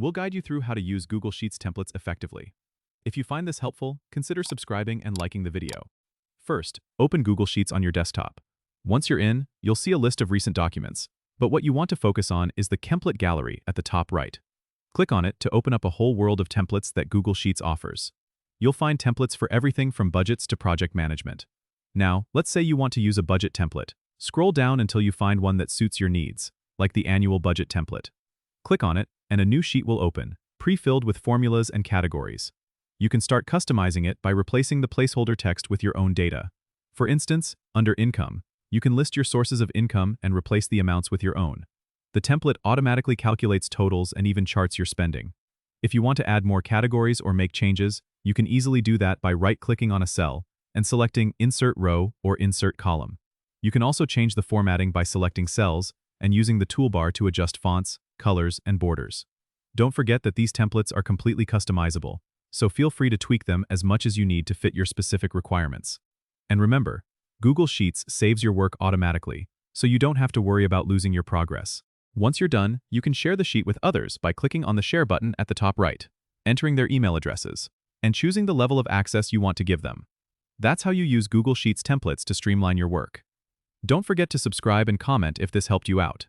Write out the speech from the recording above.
We'll guide you through how to use Google Sheets templates effectively. If you find this helpful, consider subscribing and liking the video. First, open Google Sheets on your desktop. Once you're in, you'll see a list of recent documents, but what you want to focus on is the template gallery at the top right. Click on it to open up a whole world of templates that Google Sheets offers. You'll find templates for everything from budgets to project management. Now, let's say you want to use a budget template. Scroll down until you find one that suits your needs, like the annual budget template. Click on it, and a new sheet will open, pre-filled with formulas and categories. You can start customizing it by replacing the placeholder text with your own data. For instance, under Income, you can list your sources of income and replace the amounts with your own. The template automatically calculates totals and even charts your spending. If you want to add more categories or make changes, you can easily do that by right-clicking on a cell and selecting Insert Row or Insert Column. You can also change the formatting by selecting cells and using the toolbar to adjust fonts, colors, and borders. Don't forget that these templates are completely customizable, so feel free to tweak them as much as you need to fit your specific requirements. And remember, Google Sheets saves your work automatically, so you don't have to worry about losing your progress. Once you're done, you can share the sheet with others by clicking on the Share button at the top right, entering their email addresses, and choosing the level of access you want to give them. That's how you use Google Sheets templates to streamline your work. Don't forget to subscribe and comment if this helped you out.